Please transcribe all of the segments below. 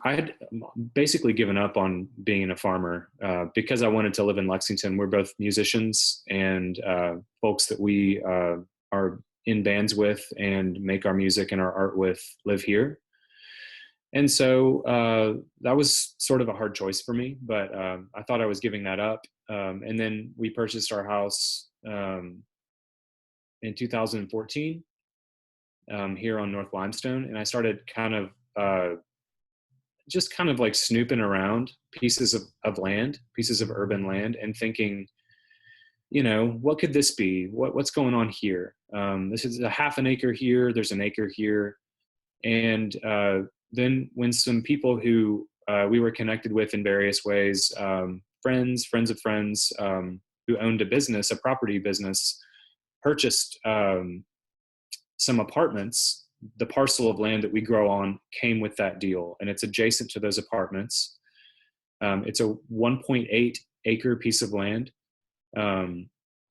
I had basically given up on being a farmer because I wanted to live in Lexington. We're both musicians and folks that we are in bands with and make our music and our art with live here. And so that was sort of a hard choice for me, but I thought I was giving that up. And then we purchased our house in 2014 here on North Limestone. And I started kind of just kind of like snooping around pieces of land, pieces of urban land, and thinking, what could this be? What's going on here? This is a half an acre here. There's an acre here. And then when some people who we were connected with in various ways, friends of friends who owned a property business, purchased some apartments, the parcel of land that we grow on came with that deal, and it's adjacent to those apartments. It's a 1.8 acre piece of land.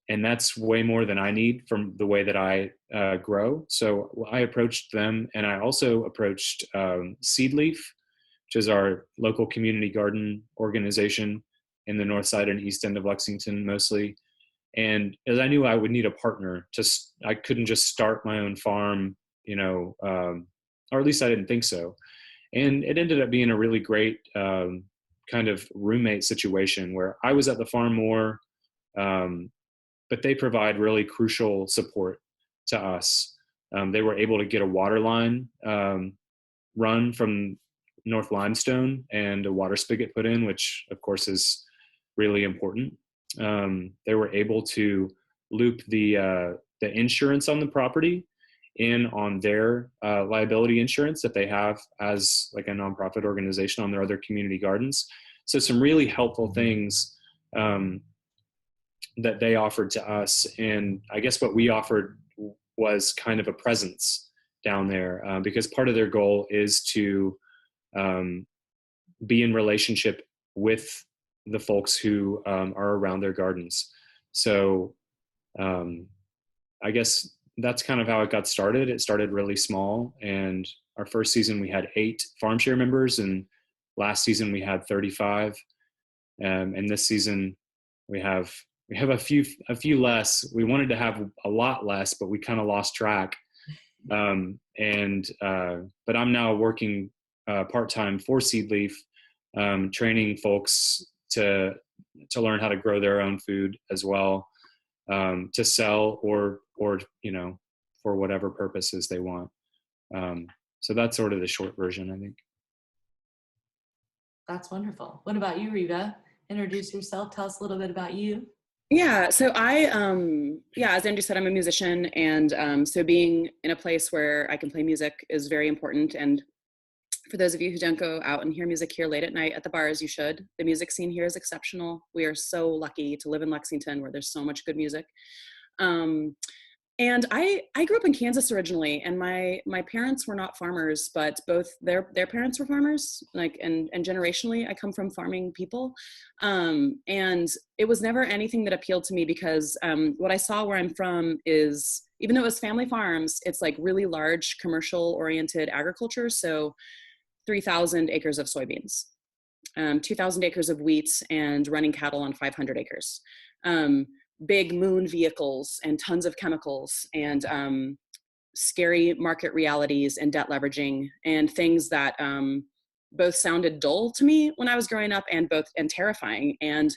And that's way more than I need from the way that I grow. So I approached them, and I also approached Seedleaf, which is our local community garden organization in the north side and east end of Lexington mostly. And as I knew I would need a partner, I couldn't just start my own farm, or at least I didn't think so. And it ended up being a really great kind of roommate situation where I was at the farm more, but they provide really crucial support to us. They were able to get a water line run from North Limestone and a water spigot put in, which of course is really important. They were able to loop the insurance on the property in on their liability insurance that they have as like a nonprofit organization on their other community gardens. So some really helpful things that they offered to us. And I guess what we offered was kind of a presence down there because part of their goal is to be in relationship with the folks who are around their gardens. So I guess that's kind of how it got started. It started really small, and our first season we had 8 farm share members, and last season we had 35. And this season we have a few less. We wanted to have a lot less, but we kind of lost track. But I'm now working part-time for Seedleaf, training folks to learn how to grow their own food as well, to sell or for whatever purposes they want. So that's sort of the short version, I think. That's wonderful. What about you, Reva? Introduce yourself. Tell us a little bit about you. Yeah, so as Andrew said, I'm a musician, and so being in a place where I can play music is very important. And for those of you who don't go out and hear music here late at night at the bars, you should. The music scene here is exceptional. We are so lucky to live in Lexington, where there's so much good music. And I grew up in Kansas originally, and my parents were not farmers, but both their parents were farmers, and generationally I come from farming people. And it was never anything that appealed to me because what I saw where I'm from is, even though it was family farms, it's like really large commercial oriented agriculture. So 3,000 acres of soybeans, 2,000 acres of wheat, and running cattle on 500 acres. Big moon vehicles and tons of chemicals, and scary market realities and debt leveraging, and things that both sounded dull to me when I was growing up and terrifying. And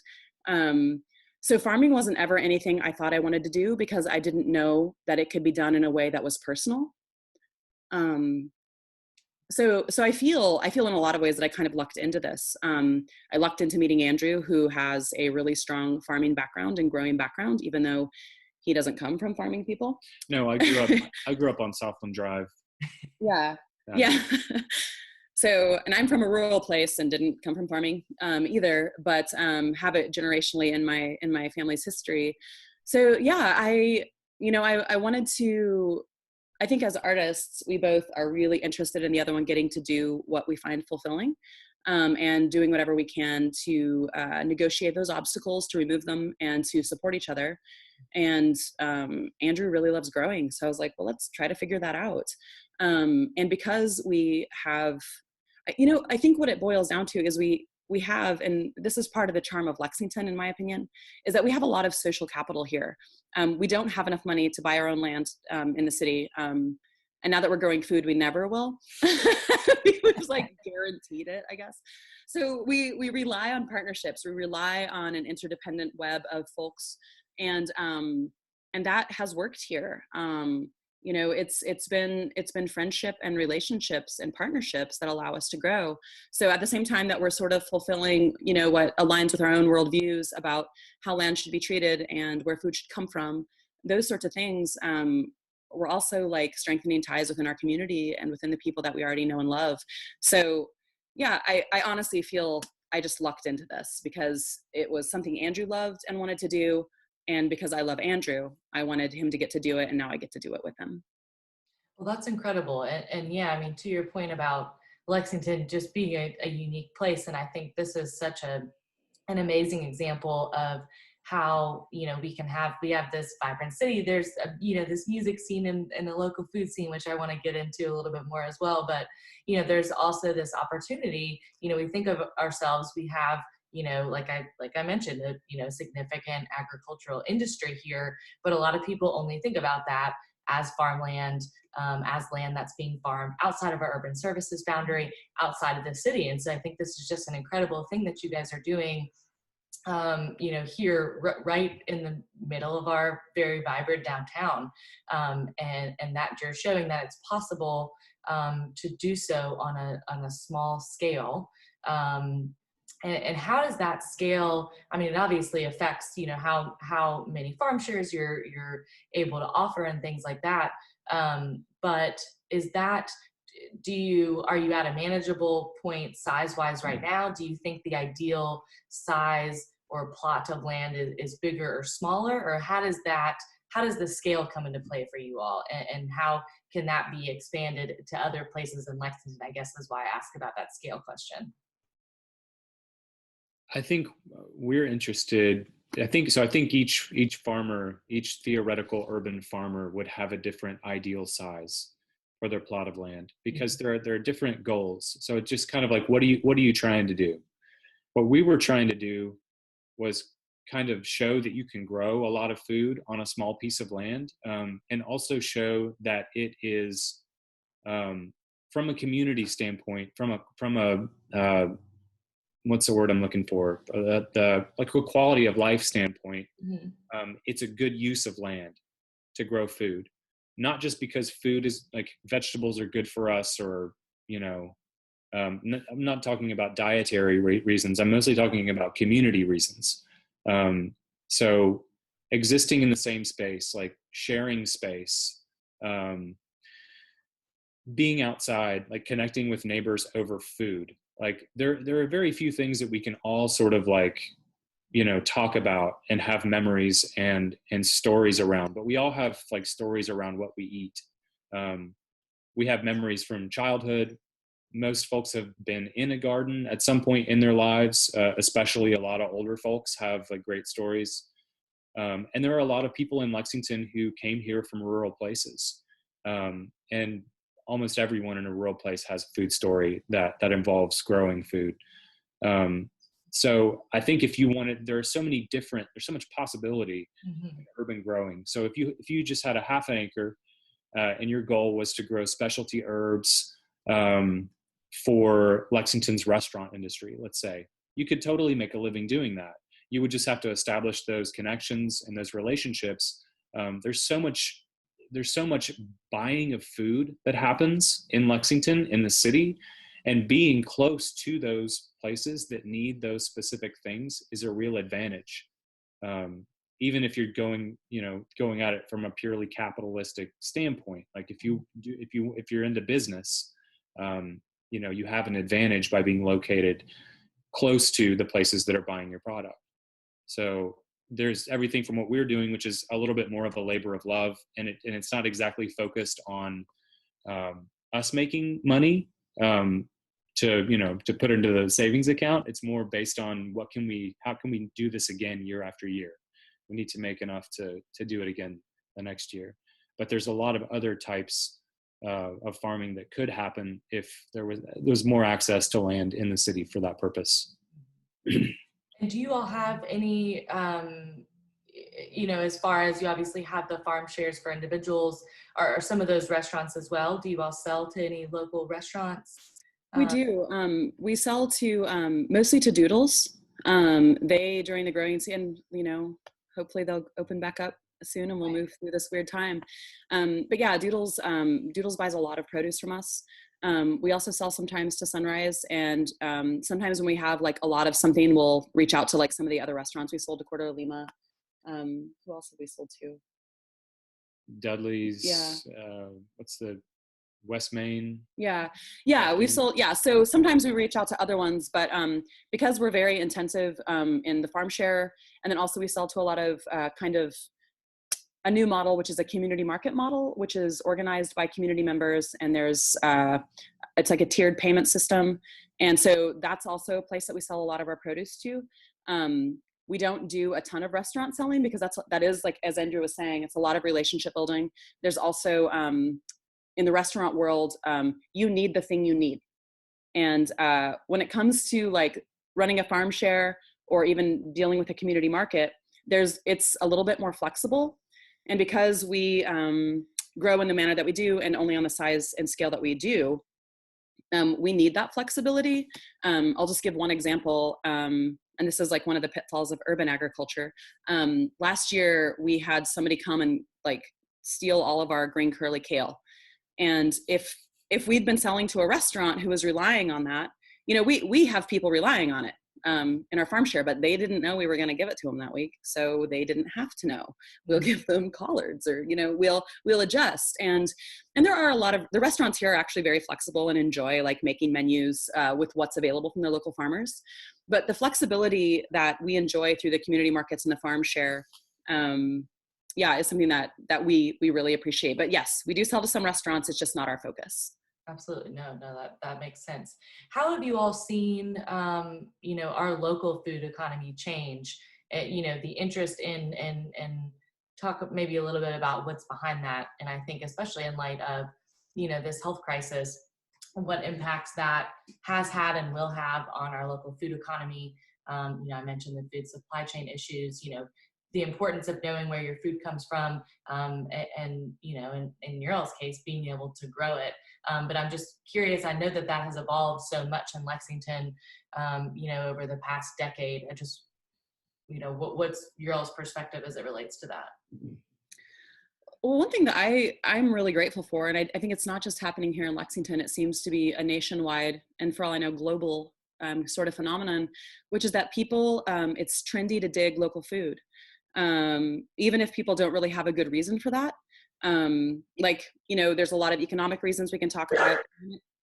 so farming wasn't ever anything I thought I wanted to do because I didn't know that it could be done in a way that was personal. So I feel in a lot of ways that I kind of lucked into this. I lucked into meeting Andrew, who has a really strong farming background and growing background, even though he doesn't come from farming people. No, I grew up on Southland Drive. Yeah. So, and I'm from a rural place and didn't come from farming either, but have it generationally in my family's history. So yeah, I wanted to. I think as artists, we both are really interested in the other one getting to do what we find fulfilling, and doing whatever we can to negotiate those obstacles, to remove them, and to support each other. And Andrew really loves growing. So I was like, well, let's try to figure that out. And because we have, I think what it boils down to is we have, and this is part of the charm of Lexington, in my opinion, is that we have a lot of social capital here. We don't have enough money to buy our own land in the city. And now that we're growing food, we never will. We was like guaranteed it, I guess. So we rely on partnerships. We rely on an interdependent web of folks, and that has worked here. It's been friendship and relationships and partnerships that allow us to grow. So at the same time that we're sort of fulfilling, what aligns with our own worldviews about how land should be treated and where food should come from, those sorts of things, we're also like strengthening ties within our community and within the people that we already know and love. So yeah, I honestly feel I just lucked into this because it was something Andrew loved and wanted to do. And because I love Andrew, I wanted him to get to do it, and now I get to do it with him. Well, that's incredible. And yeah, I mean, to your point about Lexington just being a unique place, and I think this is such an amazing example of how, we have this vibrant city. There's, this music scene and the local food scene, which I want to get into a little bit more as well. But, there's also this opportunity, we think of ourselves, we have, like I mentioned, a significant agricultural industry here, but a lot of people only think about that as farmland, as land that's being farmed outside of our urban services boundary, outside of the city. And so I think this is just an incredible thing that you guys are doing, here right in the middle of our very vibrant downtown, and that you're showing that it's possible to do so on a small scale. And how does that scale? I mean, it obviously affects, how many farm shares you're able to offer and things like that. But are you at a manageable point size-wise right now? Do you think the ideal size or plot of land is bigger or smaller? Or how does the scale come into play for you all? And how can that be expanded to other places in Lexington, I guess is why I asked about that scale question. I think we're interested. I think each farmer, each theoretical urban farmer would have a different ideal size for their plot of land because there are different goals. So it's just kind of like, what are you trying to do? What we were trying to do was kind of show that you can grow a lot of food on a small piece of land, and also show that it is, from a community standpoint, from a what's the word I'm looking for? Like a quality of life standpoint, it's a good use of land to grow food, not just because food is like vegetables are good for us, or I'm not talking about dietary reasons. I'm mostly talking about community reasons. So existing in the same space, like sharing space, being outside, like connecting with neighbors over food. Like there are very few things that we can all sort of like, talk about and have memories and stories around, but we all have like stories around what we eat. We have memories from childhood. Most folks have been in a garden at some point in their lives, especially a lot of older folks have like great stories. And there are a lot of people in Lexington who came here from rural places. And almost everyone in a rural place has a food story that involves growing food. So I think if you wanted, there's so much possibility in urban growing. So if you just had a half an acre, and your goal was to grow specialty herbs, for Lexington's restaurant industry, let's say, you could totally make a living doing that. You would just have to establish those connections and those relationships. There's so much buying of food that happens in Lexington, in the city, and being close to those places that need those specific things is a real advantage. Even if you're going at it from a purely capitalistic standpoint, like if you're into business, you have an advantage by being located close to the places that are buying your product. So there's everything from what we're doing, which is a little bit more of a labor of love, and it's not exactly focused on us making money to put into the savings account. It's more based on how can we do this again year after year. We need to make enough to do it again the next year. But there's a lot of other types of farming that could happen if there was more access to land in the city for that purpose. And do you all have any, as far as you obviously have the farm shares for individuals, are some of those restaurants as well? Do you all sell to any local restaurants? We do. We sell to mostly to Doodles. They, during the growing season, hopefully they'll open back up soon and we'll move through this weird time. But yeah, Doodles buys a lot of produce from us. We also sell sometimes to Sunrise, and sometimes when we have like a lot of something, we'll reach out to like some of the other restaurants. We sold to Cordo Lima. Who else have we sold to? Dudley's. Yeah. What's the West Main? Yeah. We've sold. Yeah. So sometimes we reach out to other ones, but because we're very intensive in the farm share, and then also we sell to a lot of kind of a new model, which is a community market model, which is organized by community members, and there's it's like a tiered payment system, and so that's also a place that we sell a lot of our produce to. We don't do a ton of restaurant selling because that is like, as Andrew was saying, it's a lot of relationship building. There's also in the restaurant world, you need the thing you need, and when it comes to like running a farm share or even dealing with a community market, it's a little bit more flexible. And because we grow in the manner that we do and only on the size and scale that we do, we need that flexibility. I'll just give one example. And this is like one of the pitfalls of urban agriculture. Last year, we had somebody come and like steal all of our green curly kale. And if we'd been selling to a restaurant who was relying on that, we have people relying on it. In our farm share, but they didn't know we were going to give it to them that week, so they didn't have to know. We'll give them collards, or we'll adjust. And there are a lot of the restaurants here are actually very flexible and enjoy like making menus with what's available from their local farmers. But the flexibility that we enjoy through the community markets and the farm share, is something that we really appreciate. But yes, we do sell to some restaurants. It's just not our focus. Absolutely. No, that makes sense. How have you all seen, our local food economy change? The interest in talk maybe a little bit about what's behind that. And I think especially in light of, this health crisis, what impacts that has had and will have on our local food economy. I mentioned the food supply chain issues, the importance of knowing where your food comes from, and in your all's case, being able to grow it. But I'm just curious, I know that has evolved so much in Lexington, over the past decade. I just, what's your all's perspective as it relates to that? Well, one thing that I'm really grateful for, and I think it's not just happening here in Lexington, it seems to be a nationwide, and for all I know, global sort of phenomenon, which is that people, it's trendy to dig local food. Even if people don't really have a good reason for that. There's a lot of economic reasons we can talk about,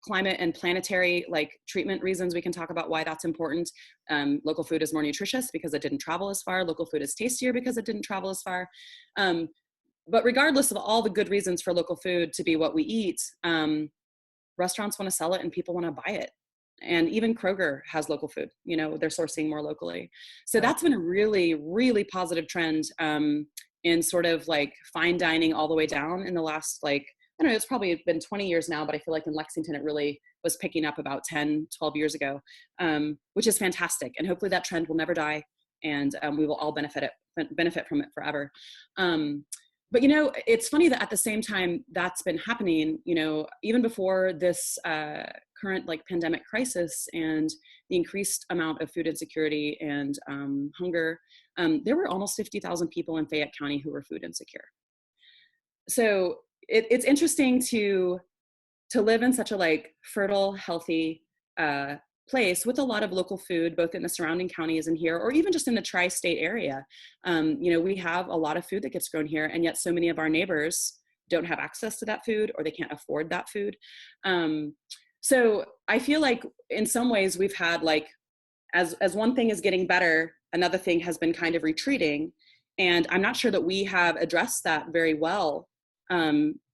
climate and planetary treatment reasons we can talk about why that's important. Local food is more nutritious because it didn't travel as far. Local food is tastier because it didn't travel as far. But regardless of all the good reasons for local food to be what we eat, restaurants want to sell it and people want to buy it. And even Kroger has local food, they're sourcing more locally. So that's been a really, really positive trend in sort of like fine dining all the way down in the last, it's probably been 20 years now, but I feel like in Lexington, it really was picking up about 10, 12 years ago, which is fantastic. And hopefully that trend will never die, and we will all benefit from it forever. But, it's funny that at the same time that's been happening, even before this current pandemic crisis and the increased amount of food insecurity and hunger, there were almost 50,000 people in Fayette County who were food insecure. So it's interesting to live in such a fertile, healthy place with a lot of local food, both in the surrounding counties and here, or even just in the tri-state area. We have a lot of food that gets grown here, and yet so many of our neighbors don't have access to that food, or they can't afford that food. So I feel like in some ways we've had as one thing is getting better, another thing has been kind of retreating. And I'm not sure that we have addressed that very well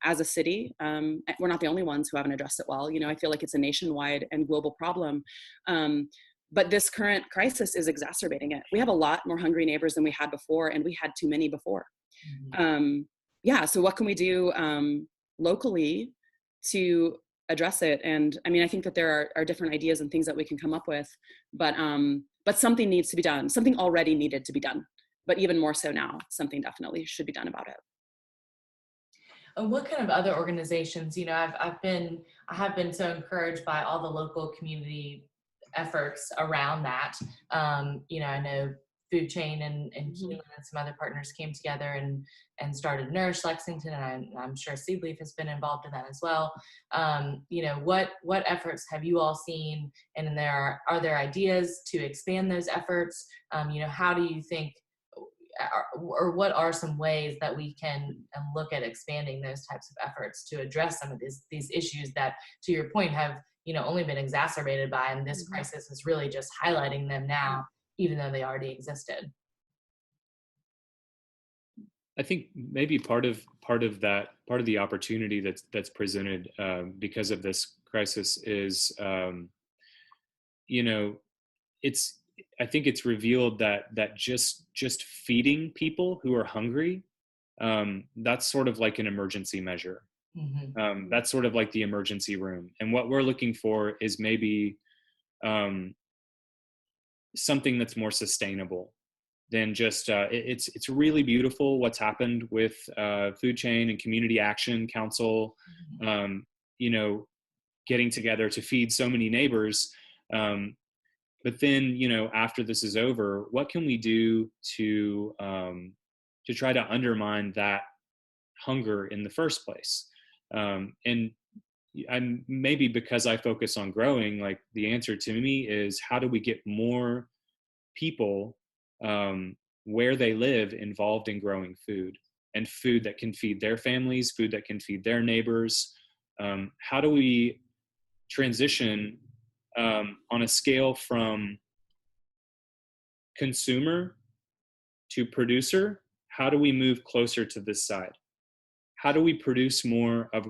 as a city. We're not the only ones who haven't addressed it well. I feel like it's a nationwide and global problem. But this current crisis is exacerbating it. We have a lot more hungry neighbors than we had before, and we had too many before. So what can we do locally to address it. And I mean, I think that there are different ideas and things that we can come up with, but something needs to be done. Something already needed to be done, but even more so now, something definitely should be done about it. What kind of other organizations, I have been so encouraged by all the local community efforts around that. I know Food Chain and Keelan and some other partners came together and started Nourish Lexington, and I'm sure Seedleaf has been involved in that as well. What efforts have you all seen, and are there ideas to expand those efforts? How do you think, or what are some ways that we can look at expanding those types of efforts to address some of these issues that, to your point, have only been exacerbated by, and this crisis is really just highlighting them now, even though they already existed? I think maybe part of the opportunity that's presented because of this crisis is, it's, I think it's revealed that just feeding people who are hungry, that's sort of like an emergency measure. That's sort of like the emergency room. And what we're looking for is maybe something that's more sustainable than just, it's really beautiful what's happened with Food Chain and Community Action Council, getting together to feed so many neighbors. But then, after this is over, what can we do to try to undermine that hunger in the first place? And I'm, maybe because I focus on growing, like the answer to me is, how do we get more people where they live involved in growing food, and food that can feed their families, food that can feed their neighbors? How do we transition on a scale from consumer to producer? How do we move closer to this side? How do we produce more of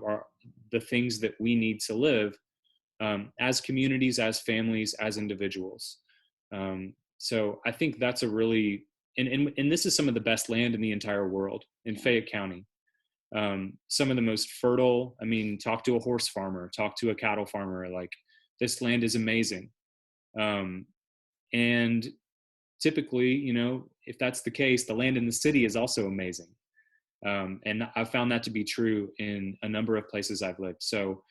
the things that we need to live as communities, as families, as individuals? So I think that's a really, and this is some of the best land in the entire world in Fayette County. Some of the most fertile. I mean, talk to a horse farmer, talk to a cattle farmer, like, this land is amazing. And typically, if that's the case, the land in the city is also amazing. And I've found that to be true in a number of places I've lived. So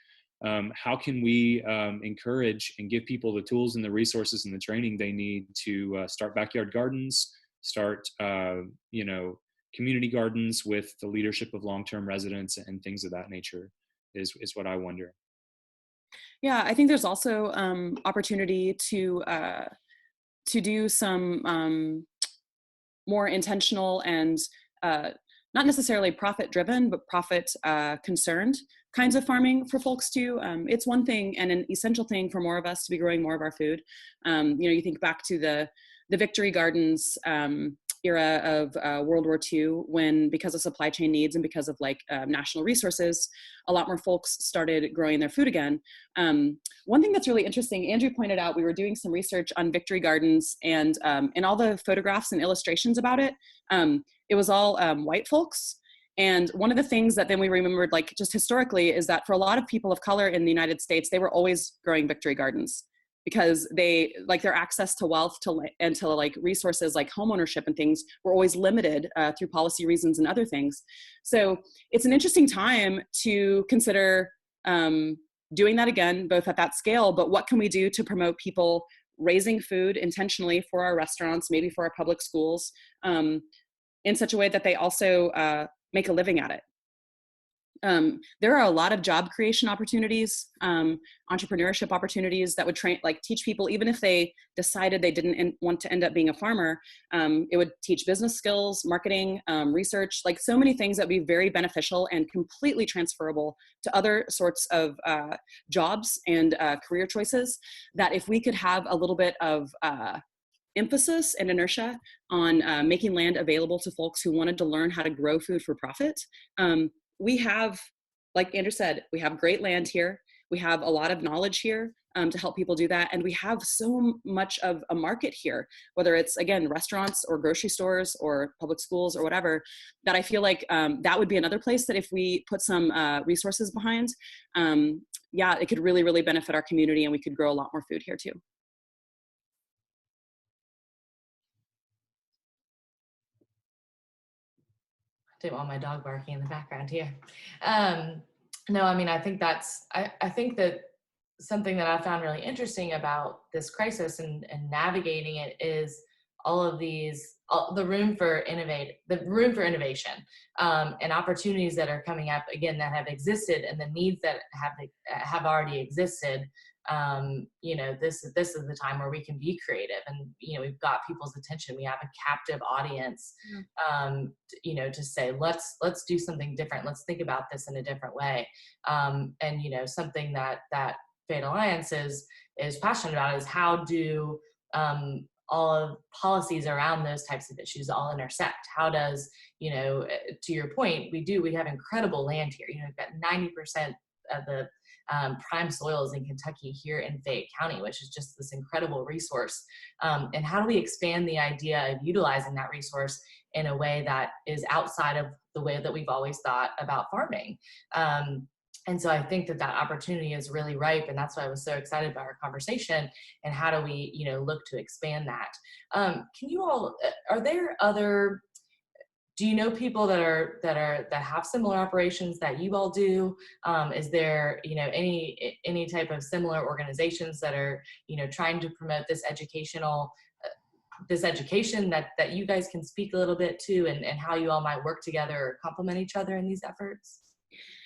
how can we encourage and give people the tools and the resources and the training they need to start backyard gardens, start, community gardens with the leadership of long-term residents and things of that nature is what I wonder. Yeah, I think there's also opportunity to do some more intentional and not necessarily profit-driven, but profit-concerned kinds of farming for folks too. It's one thing and an essential thing for more of us to be growing more of our food. You think back to the Victory Gardens era of World War II, when, because of supply chain needs and because of national resources, a lot more folks started growing their food again. One thing that's really interesting, Andrew pointed out, we were doing some research on Victory Gardens, and in all the photographs and illustrations about it, it was all white folks. And one of the things that then we remembered, just historically, is that for a lot of people of color in the United States, they were always growing Victory Gardens, because they, their access to wealth and to resources like homeownership and things were always limited through policy reasons and other things. So it's an interesting time to consider doing that again, both at that scale, but what can we do to promote people raising food intentionally for our restaurants, maybe for our public schools, in such a way that they also make a living at it. There are a lot of job creation opportunities, entrepreneurship opportunities that would teach people, even if they decided they didn't want to end up being a farmer, it would teach business skills, marketing, research, so many things that would be very beneficial and completely transferable to other sorts of jobs and career choices, that if we could have a little bit of emphasis and inertia on making land available to folks who wanted to learn how to grow food for profit. We have, like Andrew said, we have great land here. We have a lot of knowledge here to help people do that. And we have so much of a market here, whether it's, again, restaurants or grocery stores or public schools or whatever, that I feel like that would be another place that if we put some resources behind, yeah, it could really, really benefit our community, and we could grow a lot more food here too. I didn't want my dog barking in the background here. No, I mean, I think I think that something that I found really interesting about this crisis and navigating it is all of the room for innovation, and opportunities that are coming up again that have existed, and the needs that have already existed. This is the time where we can be creative, and we've got people's attention. We have a captive audience, to say let's do something different. Let's think about this in a different way. And something that Fate Alliance is passionate about is how do all of policies around those types of issues all intersect. How does, to your point, we have incredible land here. We've got 90% of the prime soils in Kentucky here in Fayette County, which is just this incredible resource. And how do we expand the idea of utilizing that resource in a way that is outside of the way that we've always thought about farming? And so I think that opportunity is really ripe, and that's why I was so excited about our conversation. And how do we, look to expand that? Can you all? Are there other? Do you know people that have similar operations that you all do? Is there, any type of similar organizations that are, trying to promote this education that you guys can speak a little bit to, and how you all might work together or complement each other in these efforts?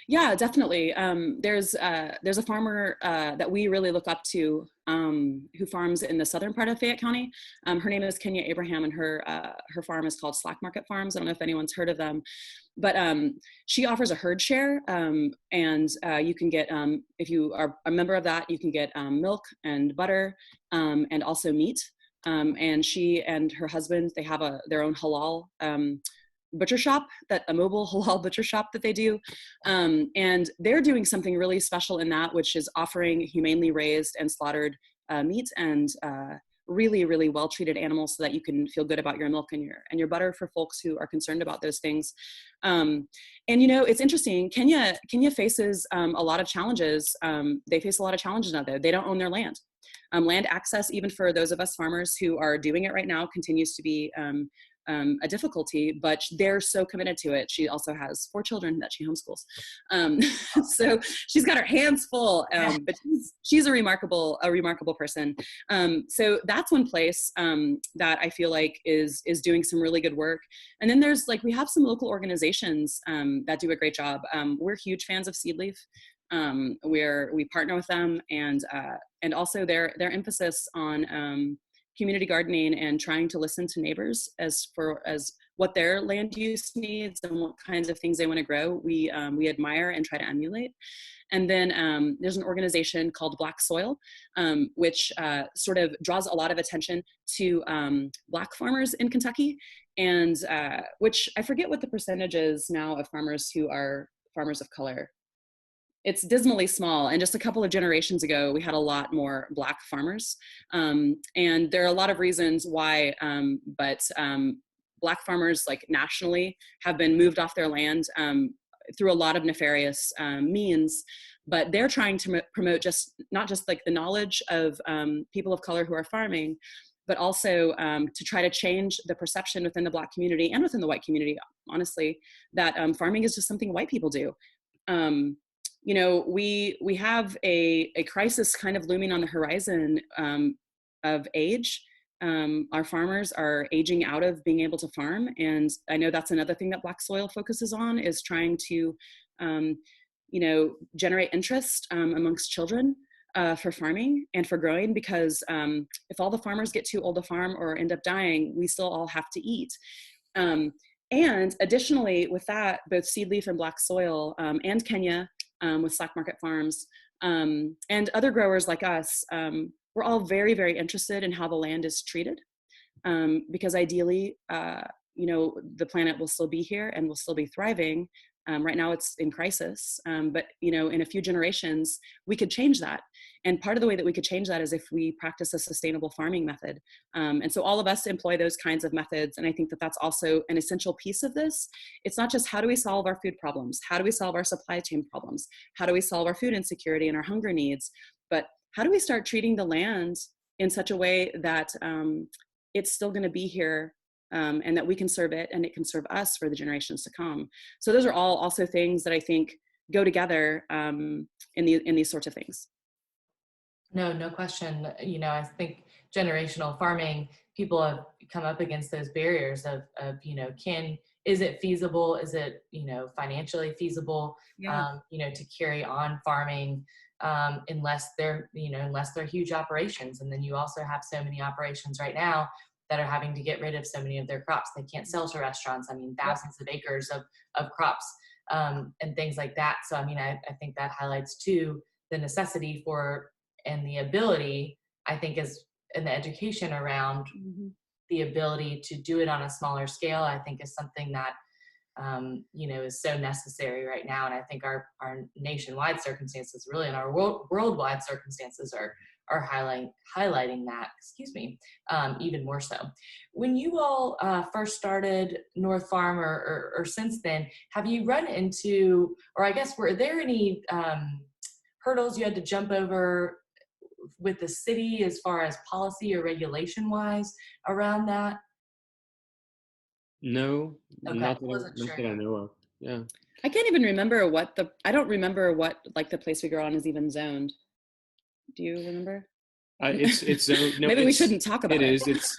Yeah, definitely. There's a farmer that we really look up to who farms in the southern part of Fayette County. Her name is Kenya Abraham, and her farm is called Slack Market Farms. I don't know if anyone's heard of them, but she offers a herd share, and you can get, if you are a member of that, you can get milk and butter and also meat. And she and her husband, they have their own halal butcher shop, a mobile halal butcher shop that they do. And they're doing something really special in that, which is offering humanely raised and slaughtered meat and really, really well-treated animals, so that you can feel good about your milk and your butter for folks who are concerned about those things. And it's interesting. Kenya faces a lot of challenges. They face a lot of challenges out there. They don't own their land. Land access, even for those of us farmers who are doing it right now, continues to be a difficulty, but they're so committed to it. She also has 4 children that she homeschools. So she's got her hands full, but she's a remarkable person. So that's one place that I feel like is doing some really good work. And then there's we have some local organizations that do a great job. We're huge fans of Seedleaf. We partner with them, and also their emphasis on community gardening and trying to listen to neighbors as what their land use needs and what kinds of things they want to grow. We admire and try to emulate. And then there's an organization called Black Soil, which sort of draws a lot of attention to Black farmers in Kentucky, and which I forget what the percentage is now of farmers who are farmers of color. It's dismally small. And just a couple of generations ago, we had a lot more Black farmers. And there are a lot of reasons why, but Black farmers nationally have been moved off their land through a lot of nefarious means. But they're trying to promote not just the knowledge of people of color who are farming, but also to try to change the perception within the Black community and within the white community, honestly, that farming is just something white people do. We have a crisis kind of looming on the horizon of age. Our farmers are aging out of being able to farm. And I know that's another thing that Black Soil focuses on, is trying to, generate interest amongst children for farming and for growing, because if all the farmers get too old to farm or end up dying, we still all have to eat. And additionally, with that, both Seedleaf and Black Soil and Kenya, with Slack Market Farms, and other growers like us, we're all very, very interested in how the land is treated, because ideally, the planet will still be here and will still be thriving, Right now it's in crisis, but in a few generations, we could change that. And part of the way that we could change that is if we practice a sustainable farming method. And so all of us employ those kinds of methods. And I think that that's also an essential piece of this. It's not just how do we solve our food problems? How do we solve our supply chain problems? How do we solve our food insecurity and our hunger needs? But how do we start treating the land in such a way that it's still going to be here, and that we can serve it and it can serve us for the generations to come. So those are all also things that I think go together in these sorts of things. No question. I think generational farming, people have come up against those barriers of is it feasible? Is it, financially feasible, Yeah. to carry on farming, unless they're huge operations. And then you also have so many operations right now that are having to get rid of so many of their crops. They can't sell to restaurants. I mean, thousands of acres of crops, and things like that. So, I think that highlights too the necessity for and the ability, I think, is in the education around the ability to do it on a smaller scale, I think is something that, is so necessary right now. And I think our nationwide circumstances, really, and our worldwide circumstances are highlighting that, even more so. When you all first started North Farm, or since then, have you run into, or I guess, were there any hurdles you had to jump over with the city as far as policy or regulation wise around that? No, Okay, not wasn't sure. that I know of. Yeah. I can't even remember I don't remember what like the place we grow on is even zoned. Do you remember? It's zoned. No, Maybe we shouldn't talk about it. It is.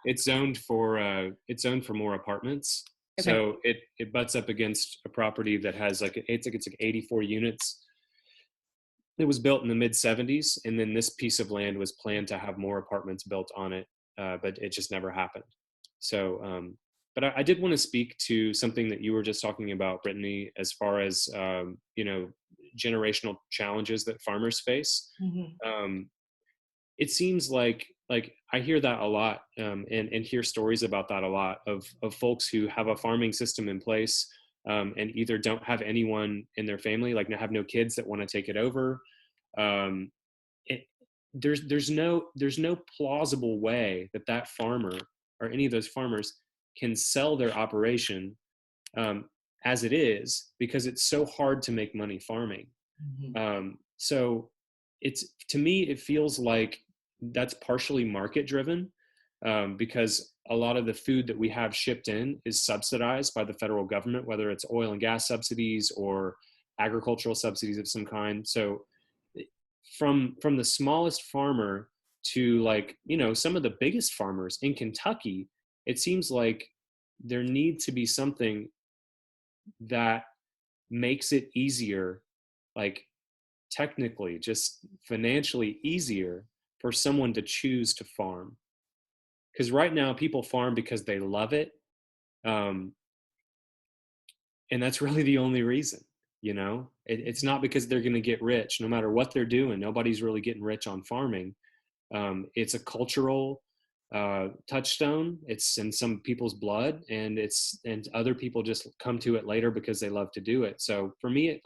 It's zoned for more apartments. Okay. So it butts up against a property that has it's like 84 units. It was built in the mid 70s, and then this piece of land was planned to have more apartments built on it, but it just never happened. So, but I did want to speak to something that you were just talking about, Brittany, as far as generational challenges that farmers face. It seems like I hear that a lot, and hear stories about that a lot of folks who have a farming system in place, and either don't have anyone in their family, like have no kids that want to take it over. There's no plausible way that farmer or any of those farmers can sell their operation as it is, because it's so hard to make money farming. So to me, it feels like that's partially market driven, because a lot of the food that we have shipped in is subsidized by the federal government, whether it's oil and gas subsidies or agricultural subsidies of some kind. So from the smallest farmer to some of the biggest farmers in Kentucky, it seems like there needs to be something that makes it easier, technically just financially easier for someone to choose to farm. Because right now people farm because they love it, and that's really the only reason. It's not because they're going to get rich. No matter what they're doing, nobody's really getting rich on farming. It's a cultural touchstone. It's in some people's blood, and other people just come to it later because they love to do it. So for me,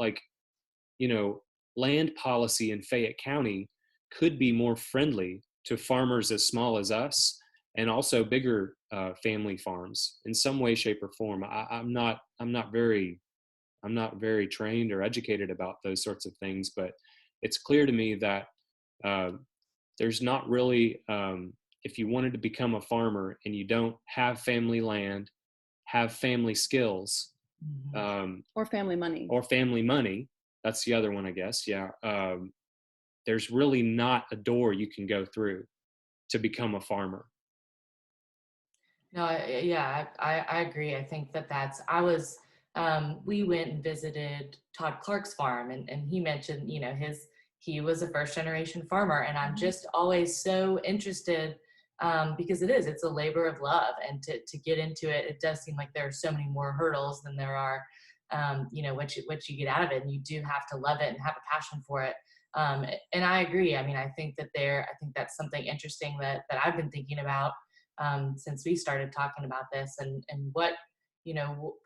land policy in Fayette County could be more friendly to farmers as small as us, and also bigger family farms in some way, shape, or form. I'm not very trained or educated about those sorts of things, but it's clear to me that there's not really, if you wanted to become a farmer and you don't have family land, have family skills, or family money, that's the other one, I guess. Yeah. There's really not a door you can go through to become a farmer. No, I agree. I think we went and visited Todd Clark's farm, and he mentioned, he was a first generation farmer, and I'm just always so interested, because it's a labor of love, and to get into it, it does seem like there are so many more hurdles than there are, what you get out of it, and you do have to love it and have a passion for it. And I agree. I think that's something interesting that I've been thinking about, since we started talking about this, and what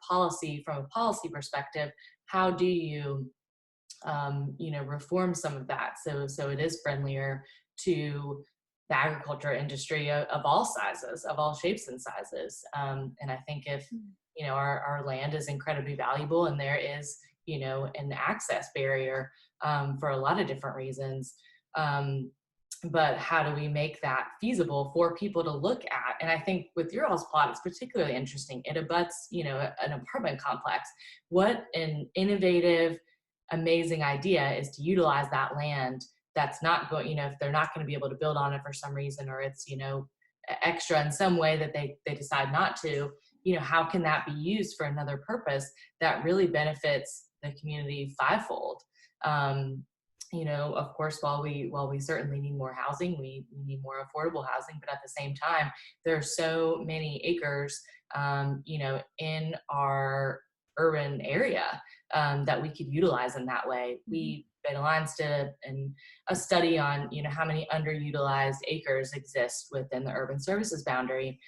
policy, from a policy perspective, how do you, reform some of that so it is friendlier to the agriculture industry of all sizes, of all shapes and sizes. And I think if, our land is incredibly valuable and there is, an access barrier for a lot of different reasons. But how do we make that feasible for people to look at? And I think with your all's plot, it's particularly interesting. It abuts, an apartment complex. What an innovative, amazing idea is to utilize that land that's not going, if they're not going to be able to build on it for some reason, or it's, extra in some way that they decide not to, how can that be used for another purpose that really benefits the community fivefold? Of course, while we certainly need more housing, we need more affordable housing, but at the same time, there are so many acres, in our urban area that we could utilize in that way. Beetle Lines did a study on, how many underutilized acres exist within the urban services boundary.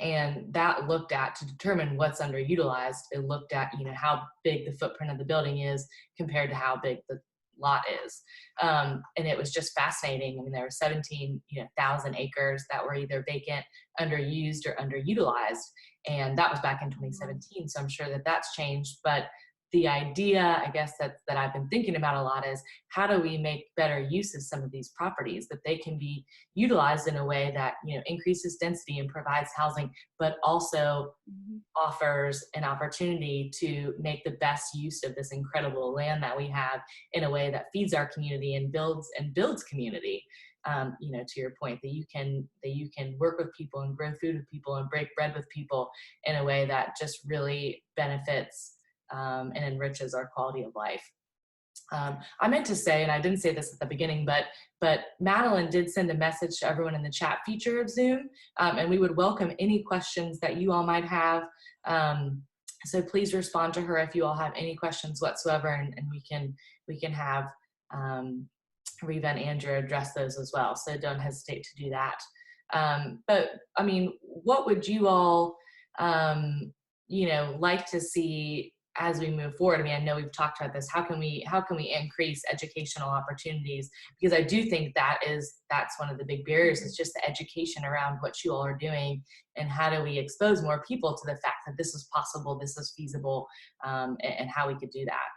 And that looked at, to determine what's underutilized, it looked at, how big the footprint of the building is compared to how big the lot is. And it was just fascinating. I mean, there were 17,000 acres that were either vacant, underused, or underutilized. And that was back in 2017. So I'm sure that that's changed. But the idea, I guess, that I've been thinking about a lot is, how do we make better use of some of these properties, that they can be utilized in a way that, increases density and provides housing, but also offers an opportunity to make the best use of this incredible land that we have in a way that feeds our community and builds community. To your point, that you can work with people and grow food with people and break bread with people in a way that just really benefits and enriches our quality of life. I meant to say, and I didn't say this at the beginning, but Madeline did send a message to everyone in the chat feature of Zoom, and we would welcome any questions that you all might have. So please respond to her if you all have any questions whatsoever, and we can have Reva and Andrew address those as well. So don't hesitate to do that. But I mean, what would you all, like to see as we move forward? I mean, I know we've talked about this. How can we increase educational opportunities? Because I do think that's one of the big barriers, is just the education around what you all are doing, and how do we expose more people to the fact that this is possible, this is feasible, and how we could do that.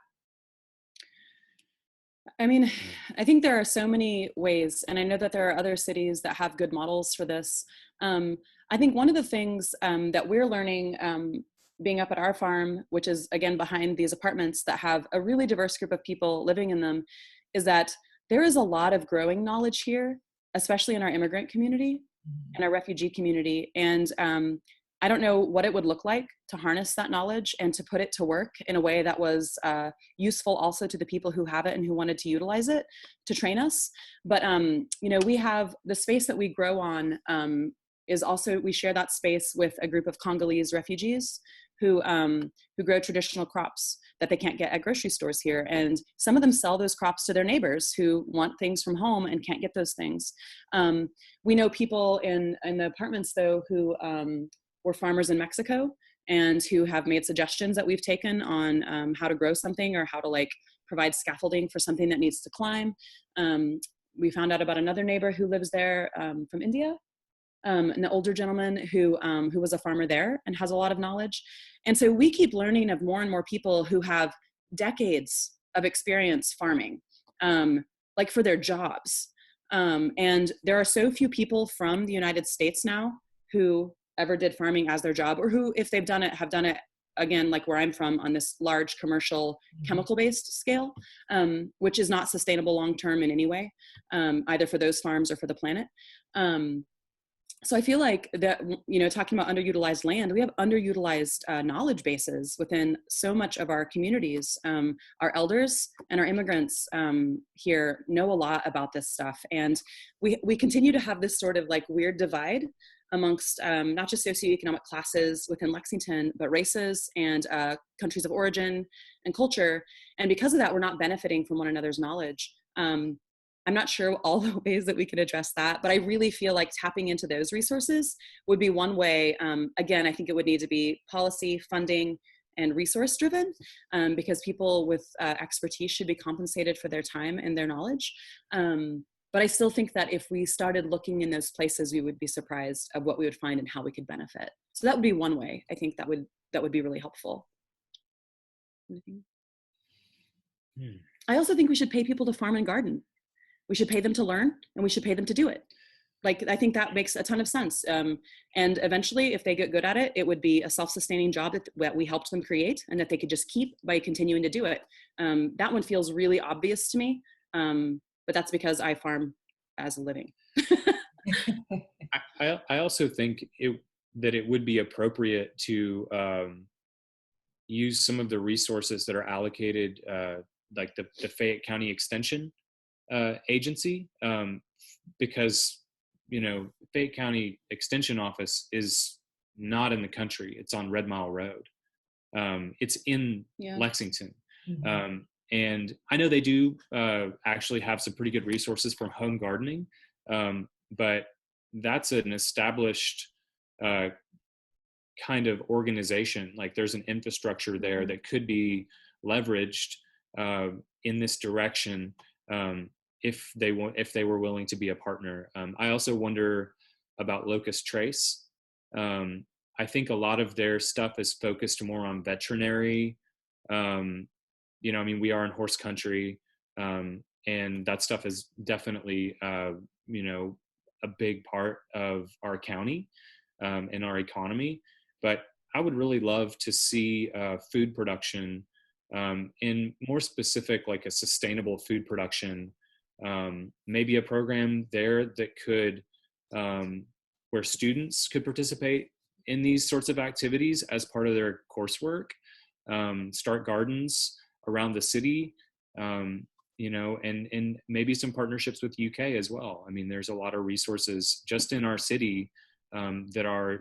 I mean, I think there are so many ways, and I know that there are other cities that have good models for this. I think one of the things that we're learning being up at our farm, which is again behind these apartments that have a really diverse group of people living in them, is that there is a lot of growing knowledge here, especially in our immigrant community and our refugee community. And I don't know what it would look like to harness that knowledge and to put it to work in a way that was useful also to the people who have it and who wanted to utilize it to train us. But, we have the space that we grow on is also, we share that space with a group of Congolese refugees who grow traditional crops that they can't get at grocery stores here. And some of them sell those crops to their neighbors who want things from home and can't get those things. We know people in the apartments though who were farmers in Mexico and who have made suggestions that we've taken on how to grow something or how to provide scaffolding for something that needs to climb. We found out about another neighbor who lives there from India, an older gentleman who was a farmer there and has a lot of knowledge. And so we keep learning of more and more people who have decades of experience farming, for their jobs. And there are so few people from the United States now who ever did farming as their job, or who, if they've done it, have done it again, like where I'm from, on this large commercial chemical-based scale, which is not sustainable long-term in any way, either for those farms or for the planet. So I feel like that, talking about underutilized land, we have underutilized knowledge bases within so much of our communities. Our elders and our immigrants here know a lot about this stuff. And we continue to have this sort of weird divide amongst not just socioeconomic classes within Lexington, but races and countries of origin and culture. And because of that, we're not benefiting from one another's knowledge. I'm not sure all the ways that we could address that, but I really feel like tapping into those resources would be one way. Again, I think it would need to be policy, funding, and resource driven, because people with expertise should be compensated for their time and their knowledge. But I still think that if we started looking in those places, we would be surprised of what we would find and how we could benefit. So that would be one way. I think that would be really helpful. I also think we should pay people to farm and garden. We should pay them to learn, and we should pay them to do it. Like, I think that makes a ton of sense. And eventually, if they get good at it, it would be a self-sustaining job that we helped them create and that they could just keep by continuing to do it. That one feels really obvious to me, but that's because I farm as a living. I also think that it would be appropriate to use some of the resources that are allocated, like the Fayette County Extension Agency, because Fayette County Extension Office is not in the country. It's on Red Mile Road. It's in Lexington. Mm-hmm. And I know they do actually have some pretty good resources for home gardening, but that's an established kind of organization. Like, there's an infrastructure there that could be leveraged in this direction, if they were willing to be a partner. I also wonder about Locust Trace. I think a lot of their stuff is focused more on veterinary. We are in horse country, and that stuff is definitely a big part of our county and our economy. But I would really love to see food production, in more specific, like a sustainable food production. Maybe a program there that could, where students could participate in these sorts of activities as part of their coursework, start gardens around the city, and maybe some partnerships with UK as well. I mean, there's a lot of resources just in our city that are,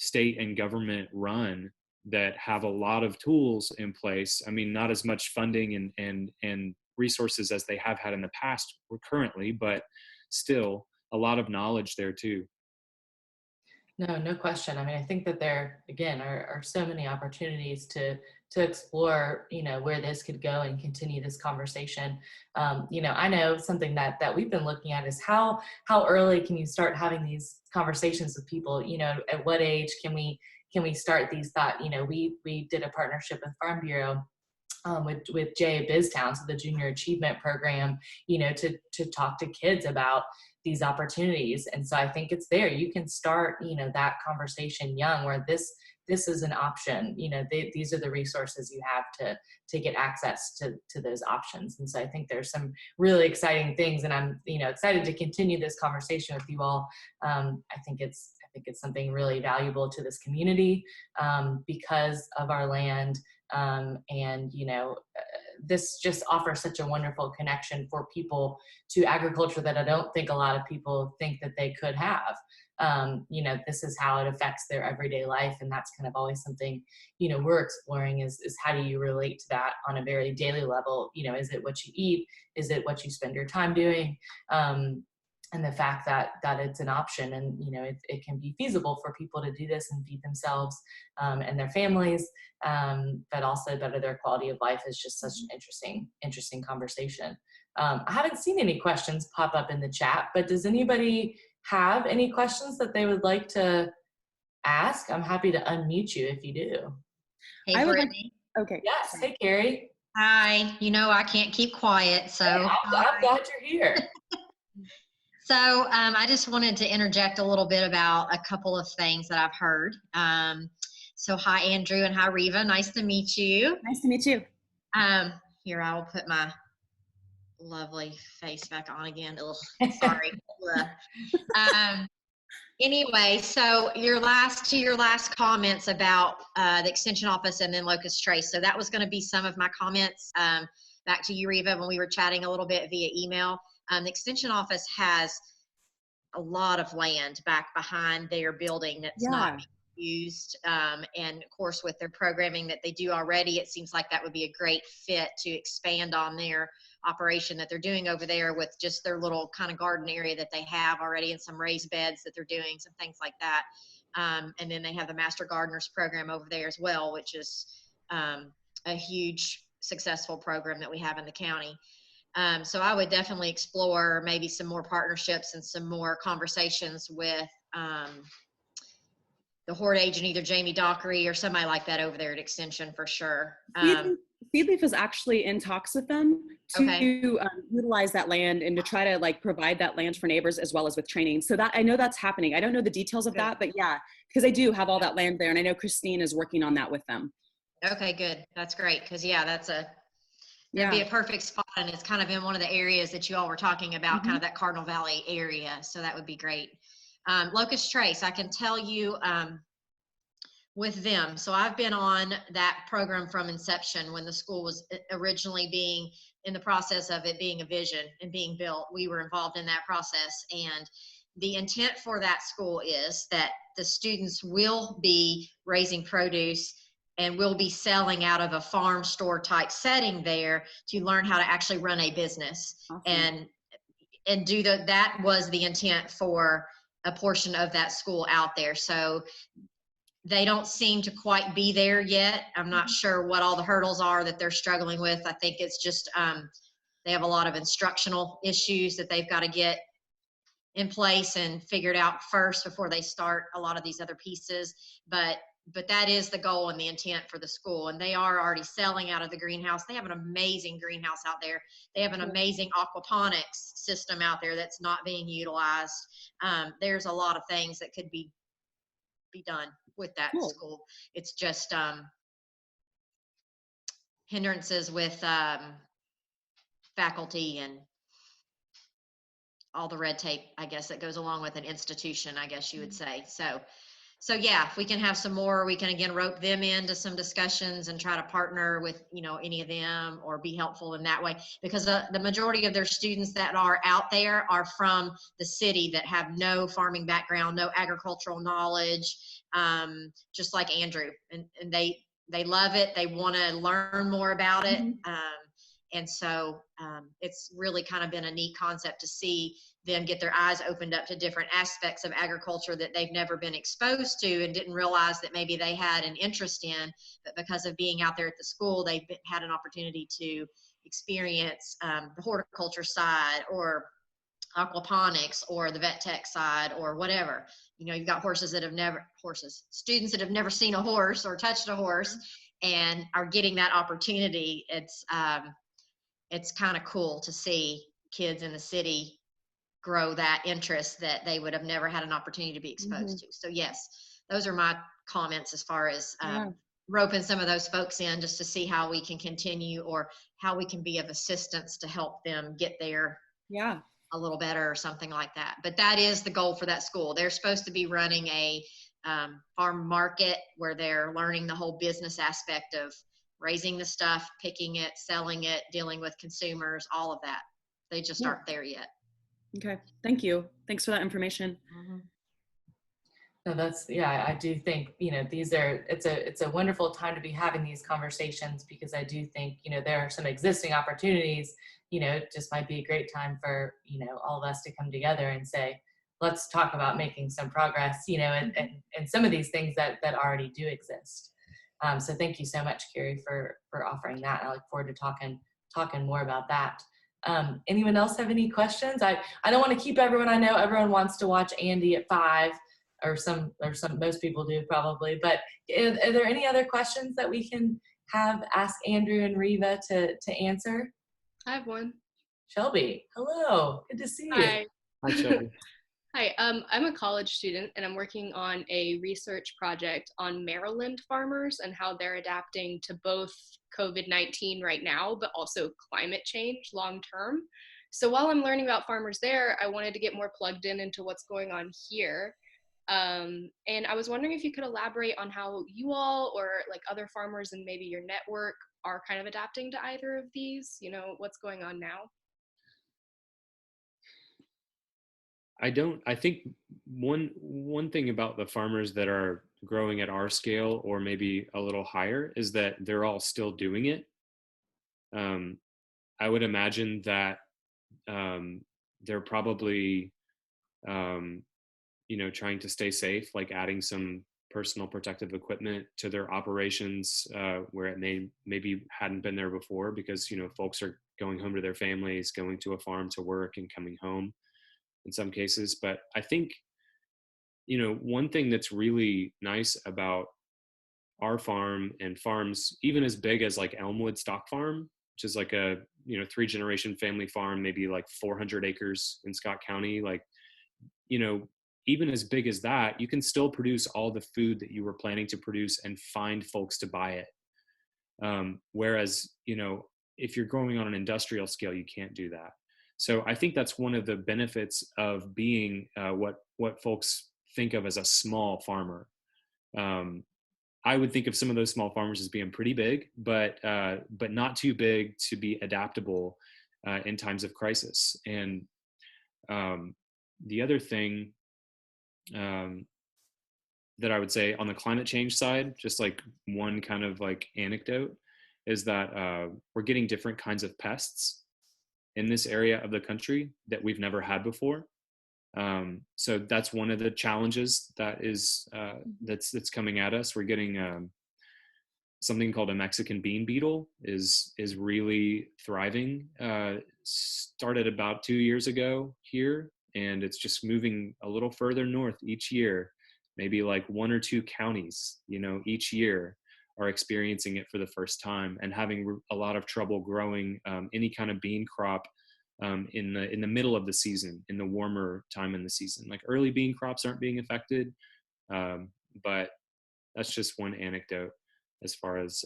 state and government run, that have a lot of tools in place. I mean, not as much funding and resources as they have had in the past or currently, but still a lot of knowledge there too. No question. I mean, I think that there, again, are so many opportunities to explore, where this could go and continue this conversation. I know something that we've been looking at is how early can you start having these conversations with people? At what age can we start these thought? We did a partnership with Farm Bureau, with Jay Biztown, so the Junior Achievement Program, to talk to kids about these opportunities. And so I think it's there. You can start, that conversation young, where this is an option. These are the resources you have to get access to those options. And so I think there's some really exciting things, and I'm, excited to continue this conversation with you all. I think it's something really valuable to this community, because of our land. And this just offers such a wonderful connection for people to agriculture that I don't think a lot of people think that they could have. This is how it affects their everyday life, and that's kind of always something we're exploring is how do you relate to that on a very daily level. Is it what you eat? Is it what you spend your time doing? And the fact that it's an option, and it can be feasible for people to do this and feed themselves and their families, but also better their quality of life is just such an interesting conversation. I haven't seen any questions pop up in the chat, but does anybody have any questions that they would like to ask? I'm happy to unmute you if you do. Hey, Brittany. Okay. Yes. Hey, Carrie. Hi. I can't keep quiet, so. Hey, I'm glad you're here. So I just wanted to interject a little bit about a couple of things that I've heard. So hi, Andrew, and hi, Reva. Nice to meet you. Nice to meet you. Here, I will put my lovely face back on again. Ugh, sorry. Anyway, so your last comments about the extension office and then Locust Trace. So that was going to be some of my comments back to you, Reva, when we were chatting a little bit via email. The extension office has a lot of land back behind their building that's not used. And of course, with their programming that they do already, it seems like that would be a great fit to expand on their operation that they're doing over there with just their little kind of garden area that they have already, and some raised beds that they're doing, some things like that. And then they have the Master Gardeners program over there as well, which is a huge successful program that we have in the county. So I would definitely explore maybe some more partnerships and some more conversations with the Horde agent, either Jamie Dockery or somebody like that over there at Extension for sure. Seedleaf is actually in talks with them to utilize that land and to try to like provide that land for neighbors as well as with training. So that I know that's happening. I don't know the details of that, but yeah, because they do have all that land there, and I know Christine is working on that with them. Okay, good. That's great. Because that'd be a perfect spot, and it's kind of in one of the areas that you all were talking about, kind of that Cardinal Valley area. So that would be great. Locust Trace, I can tell you with them. So I've been on that program from inception when the school was originally being in the process of it being a vision and being built. We were involved in that process. And the intent for that school is that the students will be raising produce and will be selling out of a farm store type setting there to learn how to actually run a business. Awesome. And do that was the intent for a portion of that school out there. So they don't seem to quite be there yet. I'm not sure what all the hurdles are that they're struggling with. I think it's just they have a lot of instructional issues that they've got to get in place and figured out first before they start a lot of these other pieces. But that is the goal and the intent for the school. And they are already selling out of the greenhouse. They have an amazing greenhouse out there. They have an amazing aquaponics system out there that's not being utilized. There's a lot of things that could be done with that school. It's just hindrances with faculty and all the red tape, I guess, that goes along with an institution, I guess you would say. So yeah, if we can have some more, we can again rope them into some discussions and try to partner with, any of them or be helpful in that way, because the majority of their students that are out there are from the city that have no farming background, no agricultural knowledge, just like Andrew, and they love it. They want to learn more about it. And so it's really kind of been a neat concept to see them get their eyes opened up to different aspects of agriculture that they've never been exposed to and didn't realize that maybe they had an interest in, but because of being out there at the school, they've had an opportunity to experience the horticulture side or aquaponics or the vet tech side or whatever. You've got students that have never seen a horse or touched a horse and are getting that opportunity. It's kind of cool to see kids in the city grow that interest that they would have never had an opportunity to be exposed to. So yes, those are my comments as far as roping some of those folks in, just to see how we can continue or how we can be of assistance to help them get there a little better or something like that. But that is the goal for that school. They're supposed to be running a farm market where they're learning the whole business aspect of raising the stuff, picking it, selling it, dealing with consumers, all of that. They just aren't there yet. Okay, thank you. Thanks for that information. No, I do think, it's a wonderful time to be having these conversations, because I do think, there are some existing opportunities. It just might be a great time for, all of us to come together and say, let's talk about making some progress, and some of these things that already do exist. So thank you so much, Carrie, for offering that. I look forward to talking more about that. Anyone else have any questions? I don't want to keep everyone. I know everyone wants to watch Andy at 5, or most people do probably, but are there any other questions that we can ask Andrew and Reva to answer? I have one. Shelby, hello, good to see you. Hi. Hi, Shelby. Hi, I'm a college student, and I'm working on a research project on Maryland farmers and how they're adapting to both COVID-19 right now, but also climate change long term. So while I'm learning about farmers there, I wanted to get more plugged into what's going on here. And I was wondering if you could elaborate on how you all or like other farmers and maybe your network are kind of adapting to either of these, what's going on now? I think one thing about the farmers that are growing at our scale or maybe a little higher is that they're all still doing it. I would imagine that they're probably, trying to stay safe, like adding some personal protective equipment to their operations where it maybe hadn't been there before, because folks are going home to their families, going to a farm to work and coming home in some cases. But I think one thing that's really nice about our farm and farms even as big as like Elmwood Stock Farm, which is like a 3-generation family farm, maybe like 400 acres in Scott County, like even as big as that, you can still produce all the food that you were planning to produce and find folks to buy it. Whereas, if you're growing on an industrial scale, you can't do that. So I think that's one of the benefits of being what folks think of as a small farmer. I would think of some of those small farmers as being pretty big, but not too big to be adaptable in times of crisis. And the other thing that I would say on the climate change side, just like one kind of like anecdote, is that we're getting different kinds of pests in this area of the country that we've never had before. So that's one of the challenges that is that's coming at us. We're getting something called a Mexican bean beetle is really thriving. Started about 2 years ago here, and it's just moving a little further north each year. Maybe like 1 or 2 counties, each year are experiencing it for the first time and having a lot of trouble growing any kind of bean crop in the middle of the season, in the warmer time in the season. Like early bean crops aren't being affected, but that's just one anecdote as far as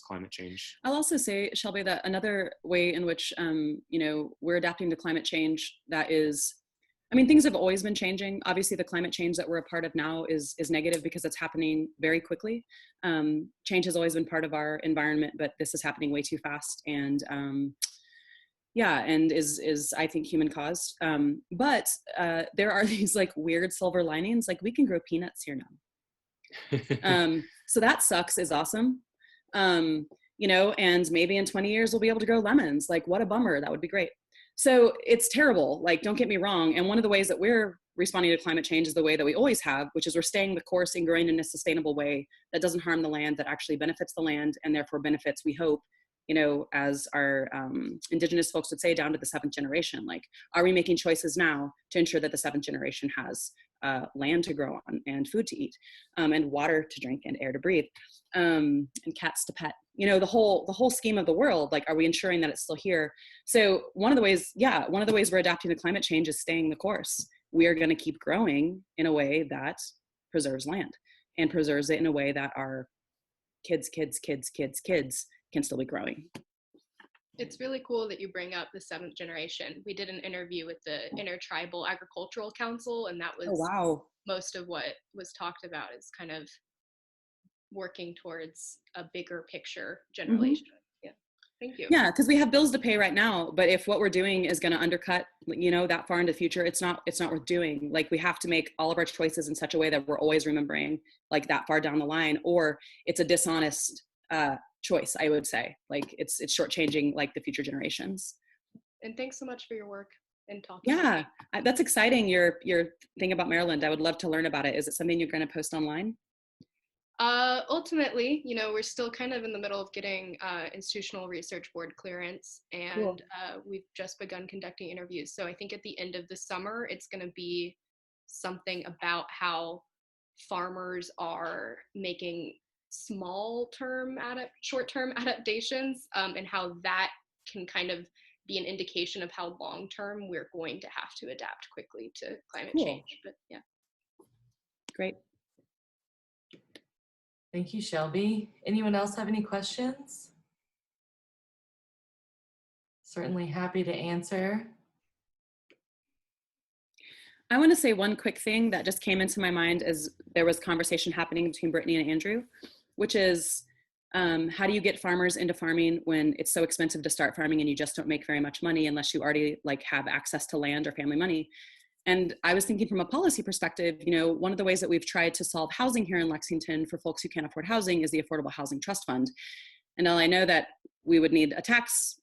climate change. I'll also say, Shelby, that another way in which we're adapting to climate change that is, things have always been changing. Obviously, the climate change that we're a part of now is negative because it's happening very quickly. Change has always been part of our environment, but this is happening way too fast, and and is I think human caused. But there are these like weird silver linings, like we can grow peanuts here now. So that sucks is awesome. And maybe in 20 years we'll be able to grow lemons. Like, what a bummer. That would be great. So it's terrible. Like, don't get me wrong. And one of the ways that we're responding to climate change is the way that we always have, which is we're staying the course and growing in a sustainable way that doesn't harm the land, that actually benefits the land, and therefore benefits, we hope, as our indigenous folks would say, down to the 7th generation. Like, are we making choices now to ensure that the 7th generation has land to grow on and food to eat, and water to drink and air to breathe, and cats to pet? The whole scheme of the world. Like, are we ensuring that it's still here? So one of the ways we're adapting to climate change is staying the course. We are going to keep growing in a way that preserves land and preserves it in a way that our kids can still be growing. It's really cool that you bring up the 7th generation. We did an interview with the Intertribal Agricultural Council, and that was most of what was talked about, is kind of working towards a bigger picture generation. Mm-hmm. Yeah. Thank you. Yeah, because we have bills to pay right now, but if what we're doing is going to undercut, that far into the future, it's not worth doing. Like, we have to make all of our choices in such a way that we're always remembering, like, that far down the line, or it's a dishonest choice, I would say. Like, it's shortchanging, like, the future generations. And thanks so much for your work and talking. Yeah, that's exciting. Your thing about Maryland, I would love to learn about it. Is it something you're going to post online? Ultimately, we're still kind of in the middle of getting institutional research board clearance, and cool. We've just begun conducting interviews. So I think at the end of the summer, it's going to be something about how farmers are making short-term adaptations, and how that can kind of be an indication of how long-term we're going to have to adapt quickly to climate change. But yeah. Great. Thank you, Shelby. Anyone else have any questions? Certainly happy to answer. I want to say one quick thing that just came into my mind as there was conversation happening between Brittany and Andrew, which is how do you get farmers into farming when it's so expensive to start farming and you just don't make very much money unless you already like have access to land or family money? And I was thinking from a policy perspective, one of the ways that we've tried to solve housing here in Lexington for folks who can't afford housing is the Affordable Housing Trust Fund. And I know that we would need a tax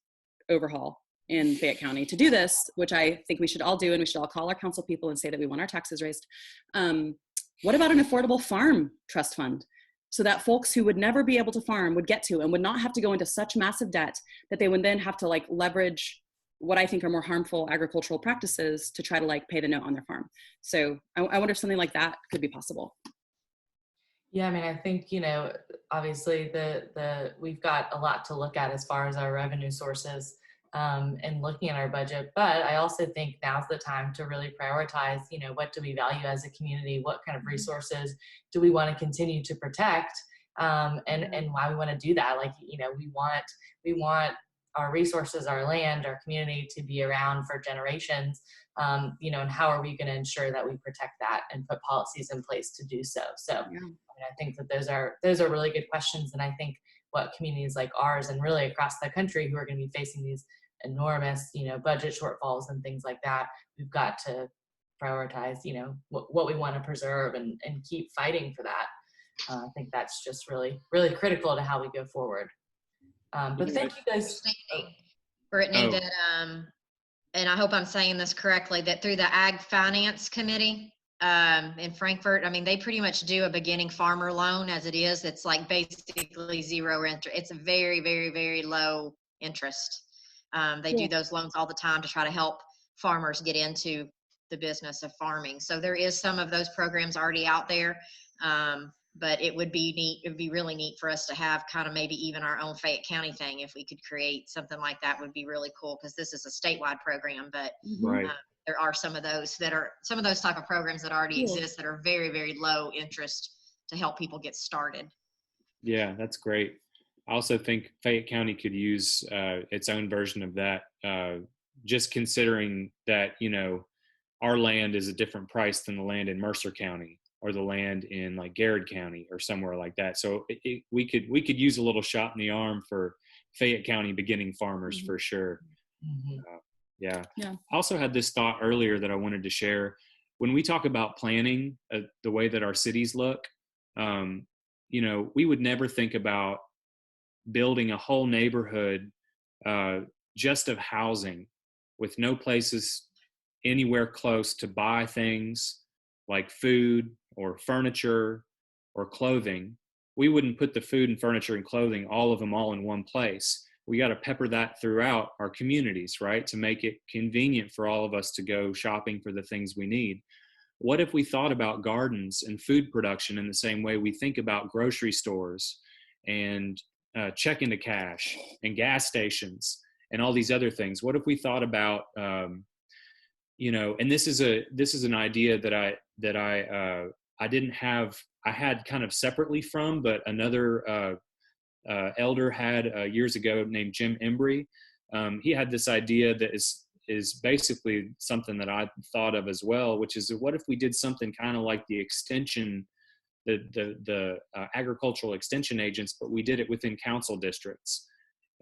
overhaul in Fayette County to do this, which I think we should all do, and we should all call our council people and say that we want our taxes raised. What about an affordable farm trust fund? So that folks who would never be able to farm would get to and would not have to go into such massive debt that they would then have to leverage what I think are more harmful agricultural practices to try to pay the note on their farm. So I wonder if something like that could be possible. Yeah, I mean, I think, obviously we've got a lot to look at as far as our revenue sources and looking at our budget. But I also think now's the time to really prioritize, what do we value as a community? What kind of resources do we want to continue to protect? And why we want to do that? We want our resources, our land, our community to be around for generations, and how are we going to ensure that we protect that and put policies in place to do so? So I think that those are really good questions. And I think what communities like ours and really across the country who are going to be facing these enormous, budget shortfalls and things like that, we've got to prioritize, what we want to preserve and keep fighting for that. I think that's just really, really critical to how we go forward. But thank you guys. Brittany, that, and I hope I'm saying this correctly, that through the Ag Finance Committee in Frankfurt, I mean, they pretty much do a beginning farmer loan as it is. It's basically zero interest. It's a very, very, very low interest. They do those loans all the time to try to help farmers get into the business of farming. So there is some of those programs already out there. But it would be neat. It would be really neat for us to have kind of maybe even our own Fayette County thing. If we could create something like that, would be really cool, because this is a statewide program, but there are some of those type of programs that already exist that are very, very low interest to help people get started. Yeah, that's great. I also think Fayette County could use its own version of that, just considering that, our land is a different price than the land in Mercer County or the land in Garrett County or somewhere like that. So we could use a little shot in the arm for Fayette County beginning farmers for sure. Yeah. I also had this thought earlier that I wanted to share. When we talk about planning the way that our cities look, we would never think about building a whole neighborhood just of housing with no places anywhere close to buy things like food or furniture or clothing. We wouldn't put the food and furniture and clothing, all of them all in one place. We got to pepper that throughout our communities, right? To make it convenient for all of us to go shopping for the things we need. What if we thought about gardens and food production in the same way we think about grocery stores and check into cash and gas stations and all these other things? What if we thought about, and this is an idea that I didn't have, I had kind of separately from, but another elder had years ago named Jim Embry. He had this idea that is basically something that I thought of as well, which is, what if we did something kind of like the extension, the agricultural extension agents, but we did it within council districts.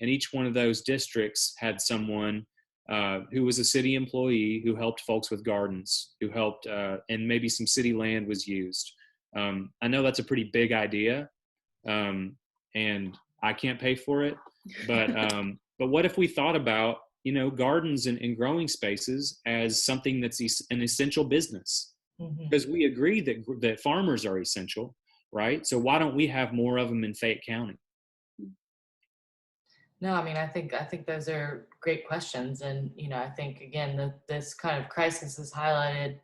And each one of those districts had someone who was a city employee who helped folks with gardens, who helped, and maybe some city land was used. I know that's a pretty big idea, and I can't pay for it, but what if we thought about, gardens and growing spaces as something that's an essential business? Because we agree that farmers are essential, right? So why don't we have more of them in Fayette County? No, I mean, I think those are great questions. And, I think, again, this kind of crisis is highlighted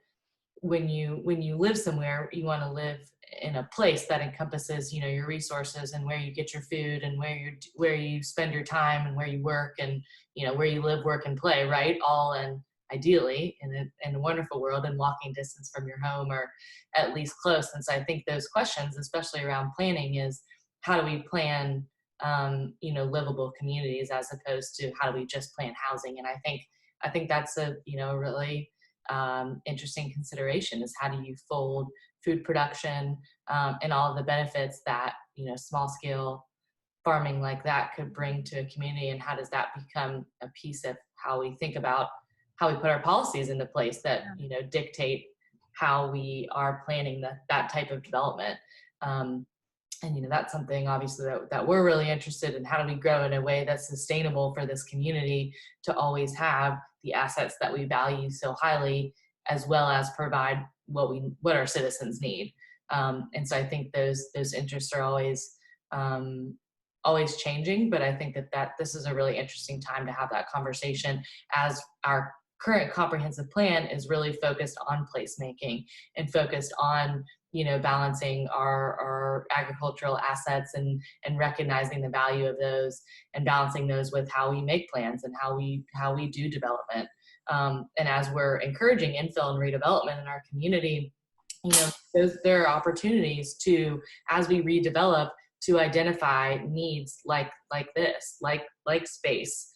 when you live somewhere, you want to live in a place that encompasses, your resources and where you get your food and where you spend your time and where you work and, where you live, work, and play, right? All in, ideally, in a wonderful world, in walking distance from your home or at least close. And so I think those questions, especially around planning, is how do we plan livable communities as opposed to how do we just plan housing? And I think that's a really interesting consideration, is how do you fold food production and all of the benefits that small scale farming like that could bring to a community, and how does that become a piece of how we think about how we put our policies into place that, you know, dictate how we are planning that type of development. And, you know, that's something obviously that we're really interested in. How do we grow in a way that's sustainable for this community to always have the assets that we value so highly, as well as provide what our citizens need. And so I think those interests are always changing, but I think that this is a really interesting time to have that conversation, as our current comprehensive plan is really focused on placemaking and focused on, you know, balancing our agricultural assets and recognizing the value of those, and balancing those with how we make plans and how we do development. And as we're encouraging infill and redevelopment in our community, you know, there are opportunities to, as we redevelop, to identify needs like this, like space,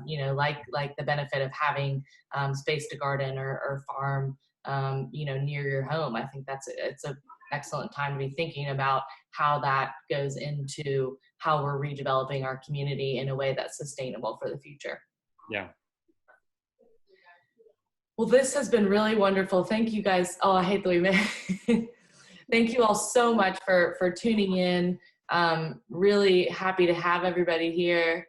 you know, like the benefit of having space to garden or farm, you know, near your home. I think it's an excellent time to be thinking about how that goes into how we're redeveloping our community in a way that's sustainable for the future. Yeah. Well, this has been really wonderful. Thank you guys. Oh, I hate that we met. Thank you all so much for tuning in. Really happy to have everybody here.